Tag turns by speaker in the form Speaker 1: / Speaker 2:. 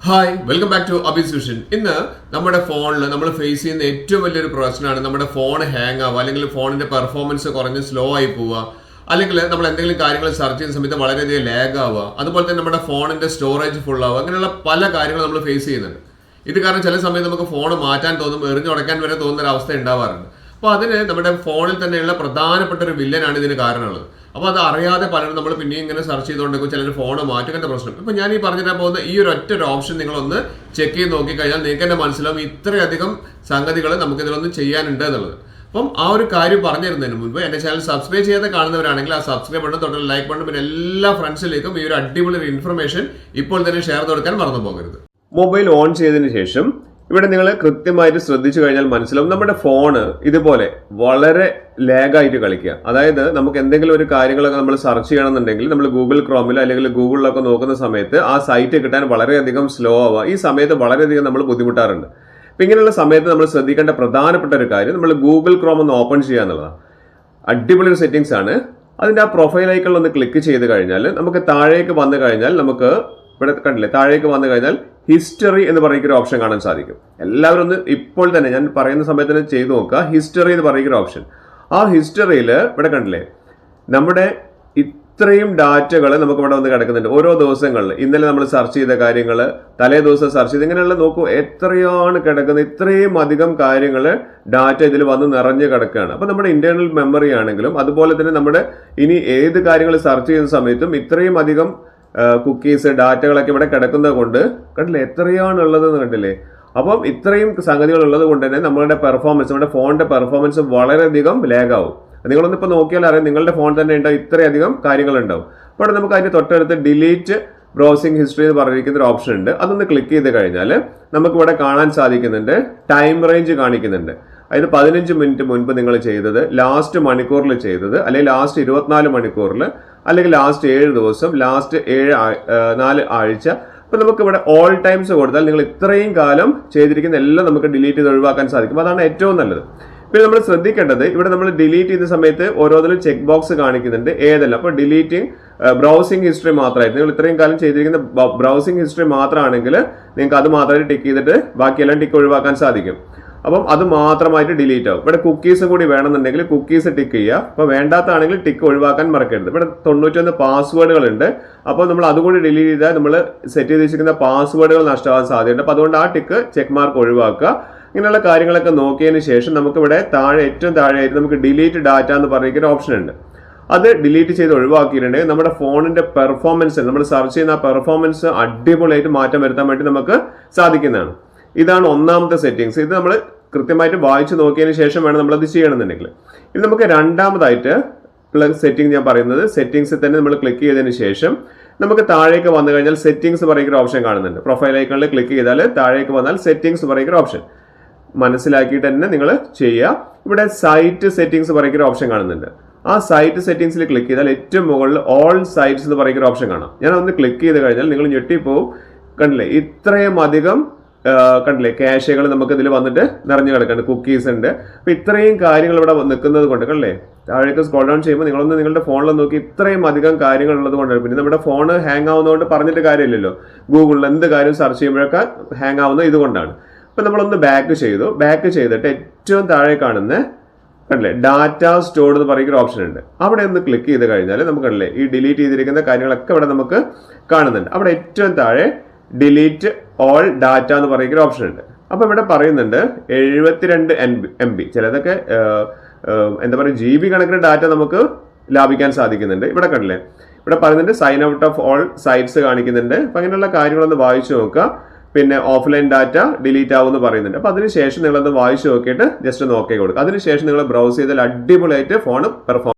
Speaker 1: Hi welcome back to Abi's Vision. ഇന്ന് നമ്മുടെ ഫോണിൽ നമ്മൾ ഫേസ് ചെയ്യുന്ന ഏറ്റവും വലിയൊരു പ്രശ്നമാണ് നമ്മുടെ ഫോൺ ഹാങ് ആവുക, അല്ലെങ്കിൽ ഫോണിന്റെ പെർഫോമൻസ് കുറഞ്ഞ് സ്ലോ ആയി പോവുക, അല്ലെങ്കിൽ നമ്മൾ എന്തെങ്കിലും കാര്യങ്ങൾ സെർച്ച് ചെയ്യുന്ന സമയത്ത് വളരെയധികം ലാഗ് ആവുക, അതുപോലെ തന്നെ നമ്മുടെ ഫോണിന്റെ സ്റ്റോറേജ് ഫുൾ ആവുക, അങ്ങനെയുള്ള പല കാര്യങ്ങളും നമ്മൾ ഫേസ് ചെയ്യുന്നുണ്ട്. ഇത് കാരണം ചില സമയത്ത് നമുക്ക് ഫോൺ മാറ്റാൻ തോന്നും, എറിഞ്ഞുടക്കാൻ വരെ തോന്നുന്ന ഒരു അവസ്ഥ ഉണ്ടാവാറുണ്ട്. അപ്പോൾ അതിന് നമ്മുടെ ഫോണിൽ തന്നെയുള്ള പ്രധാനപ്പെട്ട ഒരു വില്ലനാണ് ഇതിന് കാരണമുള്ളത്. അപ്പോൾ അത് അറിയാതെ പലരും നമ്മൾ പിന്നെയും ഇങ്ങനെ സെർച്ച് ചെയ്തുകൊണ്ടിരിക്കും, ചിലർ ഫോൺ മാറ്റുന്ന പ്രശ്നം. ഇപ്പം ഞാൻ ഈ പറഞ്ഞിട്ട് പോകുന്ന ഈ ഒരു ഒറ്റ ഓപ്ഷൻ നിങ്ങളൊന്ന് ചെക്ക് ചെയ്ത് നോക്കിക്കഴിഞ്ഞാൽ നിങ്ങൾക്ക് തന്നെ മനസ്സിലാവും ഇത്രയധികം സംഗതികൾ നമുക്ക് ഇതിലൊന്നും ചെയ്യാനുണ്ട് എന്നുള്ളത്. അപ്പം ആ ഒരു കാര്യം പറഞ്ഞു തരുന്നതിന് മുൻപ് എൻ്റെ ചാനൽ സബ്സ്ക്രൈബ് ചെയ്യാതെ കാണുന്നവരാണെങ്കിൽ ആ സബ്സ്ക്രൈബ് ബട്ടൺ തൊട്ട് ലൈക്ക് ബട്ടൺ, പിന്നെ എല്ലാ ഫ്രണ്ട്സിലേക്കും ഈ ഒരു അടിപൊളി ഒരു ഇൻഫർമേഷൻ ഇപ്പോൾ തന്നെ ഷെയർ കൊടുക്കാൻ മറന്നു പോകരുത്. മൊബൈൽ ഓൺ ചെയ്തതിന് ശേഷം ഇവിടെ നിങ്ങൾ കൃത്യമായിട്ട് ശ്രദ്ധിച്ചു കഴിഞ്ഞാൽ മനസ്സിലാവും നമ്മുടെ ഫോണ് ഇതുപോലെ വളരെ ലാഗായിട്ട് കളിക്കുക. അതായത് നമുക്ക് എന്തെങ്കിലും ഒരു കാര്യങ്ങളൊക്കെ നമ്മൾ സെർച്ച് ചെയ്യണമെന്നുണ്ടെങ്കിൽ നമ്മൾ ഗൂഗിൾ ക്രോമിൽ അല്ലെങ്കിൽ ഗൂഗിളിലൊക്കെ നോക്കുന്ന സമയത്ത് ആ സൈറ്റ് കിട്ടാൻ വളരെയധികം സ്ലോ ആവുക. ഈ സമയത്ത് വളരെയധികം നമ്മൾ ബുദ്ധിമുട്ടാറുണ്ട്. അപ്പം ഇങ്ങനെയുള്ള സമയത്ത് നമ്മൾ ശ്രദ്ധിക്കേണ്ട പ്രധാനപ്പെട്ട ഒരു കാര്യം നമ്മൾ ഗൂഗിൾ ക്രോം ഒന്ന് ഓപ്പൺ ചെയ്യുക എന്നുള്ളതാണ്. അടിപൊളി ഒരു സെറ്റിംഗ്സ് ആണ്. അതിൻ്റെ ആ പ്രൊഫൈൽ ഐക്കണിൽ ഒന്ന് ക്ലിക്ക് ചെയ്ത് കഴിഞ്ഞാൽ നമുക്ക് താഴേക്ക് വന്നു കഴിഞ്ഞാൽ നമുക്ക് ഇവിടെ കണ്ടില്ലേ, താഴേക്ക് വന്നു കഴിഞ്ഞാൽ ഹിസ്റ്ററി എന്ന് പറയുന്ന ഒരു ഓപ്ഷൻ കാണാൻ സാധിക്കും. എല്ലാവരും ഒന്ന് ഇപ്പോൾ തന്നെ ഞാൻ പറയുന്ന സമയത്ത് തന്നെ ചെയ്തു നോക്കുക. ഹിസ്റ്ററി എന്ന് പറയുന്ന ഒരു ഓപ്ഷൻ, ആ ഹിസ്റ്ററിയിൽ ഇവിടെ കണ്ടില്ലേ നമ്മുടെ ഇത്രയും ഡാറ്റകൾ നമുക്ക് ഇവിടെ വന്ന് കിടക്കുന്നുണ്ട്. ഓരോ ദിവസങ്ങളിൽ ഇന്നലെ നമ്മൾ സെർച്ച് ചെയ്ത കാര്യങ്ങൾ, തലേ ദിവസം സെർച്ച് ചെയ്ത്, ഇങ്ങനെയുള്ള നോക്കൂ എത്രയാണ് കിടക്കുന്നത്. ഇത്രയും അധികം കാര്യങ്ങൾ ഡാറ്റ ഇതിൽ വന്ന് നിറഞ്ഞു കിടക്കുകയാണ്. അപ്പോൾ നമ്മുടെ ഇന്റേണൽ മെമ്മറി ആണെങ്കിലും അതുപോലെ തന്നെ നമ്മുടെ ഇനി ഏത് കാര്യങ്ങൾ സെർച്ച് ചെയ്യുന്ന സമയത്തും ഇത്രയും അധികം കുക്കീസ് ഡാറ്റകളൊക്കെ ഇവിടെ കിടക്കുന്നത് കൊണ്ട് കണ്ടില്ലേ എത്രയാണ് ഉള്ളതെന്ന് കണ്ടില്ലേ. അപ്പം ഇത്രയും സംഗതികൾ ഉള്ളത് കൊണ്ട് തന്നെ നമ്മളുടെ പെർഫോമൻസ്, നമ്മുടെ ഫോണിന്റെ പെർഫോമൻസ് വളരെയധികം ലാഗ് ആവും. നിങ്ങളൊന്ന് ഇപ്പോൾ നോക്കിയാൽ അറിയാം നിങ്ങളുടെ ഫോൺ തന്നെ ഉണ്ടാവും ഇത്രയധികം കാര്യങ്ങൾ ഉണ്ടാവും. അപ്പോൾ ഇവിടെ നമുക്ക് അതിന്റെ തൊട്ടടുത്ത് ഡിലീറ്റ് ബ്രൗസിംഗ് ഹിസ്റ്ററി എന്ന് പറഞ്ഞിരിക്കുന്ന ഒരു ഓപ്ഷൻ ഉണ്ട്. അതൊന്ന് ക്ലിക്ക് ചെയ്ത് കഴിഞ്ഞാൽ നമുക്ക് ഇവിടെ കാണാൻ സാധിക്കുന്നുണ്ട്, ടൈം റേഞ്ച് കാണിക്കുന്നുണ്ട്. അതായത് 15 മിനിറ്റ് മുൻപ് നിങ്ങൾ ചെയ്തത്, ലാസ്റ്റ് മണിക്കൂറിൽ ചെയ്തത്, അല്ലെങ്കിൽ ലാസ്റ്റ് 24 മണിക്കൂറിൽ, അല്ലെങ്കിൽ ലാസ്റ്റ് 7 ദിവസം, ലാസ്റ്റ് 4 ആഴ്ച. അപ്പൊ നമുക്ക് ഇവിടെ ഓൾ ടൈംസ് കൊടുത്താൽ നിങ്ങൾ ഇത്രയും കാലം ചെയ്തിരിക്കുന്ന എല്ലാം നമുക്ക് ഡിലീറ്റ് ചെയ്ത് ഒഴിവാക്കാൻ സാധിക്കും. അതാണ് ഏറ്റവും നല്ലത്. പിന്നെ നമ്മൾ ശ്രദ്ധിക്കേണ്ടത് ഇവിടെ നമ്മൾ ഡിലീറ്റ് ചെയ്യുന്ന സമയത്ത് ഓരോന്നിലും ചെക്ക് ബോക്സ് കാണിക്കുന്നുണ്ട് ഏതെല്ലാം. അപ്പോൾ ഡിലീറ്റിംഗ് ബ്രൗസിംഗ് ഹിസ്റ്ററി മാത്രമായിട്ട് നിങ്ങൾ ഇത്രയും കാലം ചെയ്തിരിക്കുന്ന ബ്രൗസിംഗ് ഹിസ്റ്ററി മാത്രമാണെങ്കിൽ നിങ്ങൾക്ക് അത് മാത്രമായിട്ട് ടിക്ക് ചെയ്തിട്ട് ബാക്കിയെല്ലാം ടിക്ക് ഒഴിവാക്കാൻ സാധിക്കും. അപ്പം അത് മാത്രമായിട്ട് ഡിലീറ്റ് ആവും. ഇവിടെ കുക്കീസ് കൂടി വേണമെന്നുണ്ടെങ്കിൽ കുക്കീസ് ടിക്ക് ചെയ്യുക. അപ്പോൾ വേണ്ടാത്താണെങ്കിൽ ടിക്ക് ഒഴിവാക്കാൻ മറക്കരുത്. ഇവിടെ 91 പാസ്വേഡുകൾ ഉണ്ട്. അപ്പോൾ നമ്മൾ അതുകൂടി ഡിലീറ്റ് ചെയ്താൽ നമ്മൾ സെറ്റ് ചെയ്ത് വെച്ചിരിക്കുന്ന പാസ്വേഡുകൾ നഷ്ടമാകാൻ സാധ്യതയുണ്ട്. അപ്പോൾ അതുകൊണ്ട് ആ ടിക്ക് ചെക്ക് മാർക്ക് ഒഴിവാക്കുക. ഇങ്ങനെയുള്ള കാര്യങ്ങളൊക്കെ നോക്കിയതിന് ശേഷം നമുക്ക് ഇവിടെ ഏറ്റവും താഴെയായിട്ട് നമുക്ക് ഡിലീറ്റ് ഡാറ്റ എന്ന് പറയുന്ന ഒരു ഓപ്ഷൻ ഉണ്ട്. അത് ഡിലീറ്റ് ചെയ്ത് ഒഴിവാക്കിയിട്ടുണ്ടെങ്കിൽ നമ്മുടെ ഫോണിന്റെ പെർഫോമൻസ്, നമ്മൾ സെർച്ച് ചെയ്യുന്ന ആ പെർഫോമൻസ് അടിപൊളിയായിട്ട് മാറ്റം വരുത്താൻ വേണ്ടി നമുക്ക് സാധിക്കുന്നതാണ്. ഇതാണ് ഒന്നാമത്തെ സെറ്റിംഗ്സ്. ഇത് നമ്മൾ കൃത്യമായിട്ട് വായിച്ച് നോക്കിയതിന് ശേഷം വേണം നമ്മളത് ചെയ്യണമെന്നുണ്ടെങ്കിൽ. ഇനി നമുക്ക് രണ്ടാമതായിട്ട് സെറ്റിംഗ് ഞാൻ പറയുന്നത്, സെറ്റിംഗ്സിൽ തന്നെ നമ്മൾ ക്ലിക്ക് ചെയ്തതിന് ശേഷം നമുക്ക് താഴേക്ക് വന്നു കഴിഞ്ഞാൽ സെറ്റിംഗ്സ് പറയുന്ന ഓപ്ഷൻ കാണുന്നുണ്ട്. പ്രൊഫൈൽ ഐക്കണിൽ ക്ലിക്ക് ചെയ്താൽ താഴേക്ക് വന്നാൽ സെറ്റിംഗ്സ് പറയുന്ന ഓപ്ഷൻ മനസ്സിലാക്കിയിട്ട് തന്നെ നിങ്ങൾ ചെയ്യുക. ഇവിടെ സൈറ്റ് സെറ്റിംഗ്സ് പറയുന്ന ഓപ്ഷൻ കാണുന്നുണ്ട്. ആ സൈറ്റ് സെറ്റിംഗ്സിൽ ക്ലിക്ക് ചെയ്താൽ ഏറ്റവും മുകളിൽ ഓൾ സൈറ്റ്സ് എന്ന് പറയുന്ന ഓപ്ഷൻ കാണാം. ഞാൻ ഒന്ന് ക്ലിക്ക് ചെയ്ത് കഴിഞ്ഞാൽ നിങ്ങൾ ഞെട്ടിപ്പോവും. കണ്ടില്ലേ ഇത്രയും അധികം കണ്ടില്ലേ ക്യാഷുകൾ നമുക്ക് ഇതിൽ വന്നിട്ട് നിറഞ്ഞു കിടക്കുന്നുണ്ട്, കുക്കീസ് ഉണ്ട്. അപ്പൊ ഇത്രയും കാര്യങ്ങൾ ഇവിടെ നിൽക്കുന്നത് കൊണ്ട് കണ്ടില്ലേ താഴേക്ക് സ്ക്രോൾ ഡൗൺ ചെയ്യുമ്പോൾ നിങ്ങളൊന്ന് നിങ്ങളുടെ ഫോണിൽ നോക്കി ഇത്രയും അധികം കാര്യങ്ങൾ ഉള്ളത് കൊണ്ടാണ്. പിന്നെ നമ്മുടെ ഫോൺ ഹാങ് ആവുന്നതുകൊണ്ട് പറഞ്ഞിട്ട് കാര്യമില്ലല്ലോ, ഗൂഗിളിൽ എന്ത് കാര്യം സെർച്ച് ചെയ്യുമ്പോഴൊക്കെ ഹാങ് ആവുന്നത് ഇതുകൊണ്ടാണ്. അപ്പൊ നമ്മളൊന്ന് ബാക്ക് ചെയ്തിട്ട് ഏറ്റവും താഴെ കാണുന്ന കണ്ടില്ലേ ഡാറ്റ സ്റ്റോർഡ് എന്ന് പറയുന്ന ഓപ്ഷൻ ഉണ്ട്. അവിടെ ഒന്ന് ക്ലിക്ക് ചെയ്ത് കഴിഞ്ഞാൽ നമുക്ക് കണ്ടില്ലേ ഈ ഡിലീറ്റ് ചെയ്തിരിക്കുന്ന കാര്യങ്ങളൊക്കെ ഇവിടെ നമുക്ക് കാണുന്നുണ്ട്. അവിടെ ഏറ്റവും താഴെ ഡിലീറ്റ് ഓൾ ഡാറ്റ എന്ന് പറയുന്ന ഓപ്ഷൻ ഉണ്ട്. അപ്പൊ ഇവിടെ പറയുന്നുണ്ട് 72 MB, ചിലതൊക്കെ എന്താ പറയുക GB കണക്കിന് ഡാറ്റ നമുക്ക് ലാഭിക്കാൻ സാധിക്കുന്നുണ്ട്. ഇവിടെ കണ്ടില്ലേ ഇവിടെ പറയുന്നുണ്ട് sign out of all sites കാണിക്കുന്നുണ്ട്. അപ്പൊ അങ്ങനെയുള്ള കാര്യങ്ങളൊന്ന് വായിച്ചു നോക്കുക. പിന്നെ ഓഫ്ലൈൻ ഡാറ്റ ഡിലീറ്റ് ആവുമെന്ന് പറയുന്നുണ്ട്. അപ്പോൾ അതിനുശേഷം നിങ്ങളത് വായിച്ചു നോക്കിയിട്ട് ജസ്റ്റ് ഒന്ന് ഓക്കെ കൊടുക്കുക. അതിനുശേഷം നിങ്ങൾ ബ്രൗസ് ചെയ്താൽ അടിപൊളിയായിട്ട് ഫോൺ പെർഫോം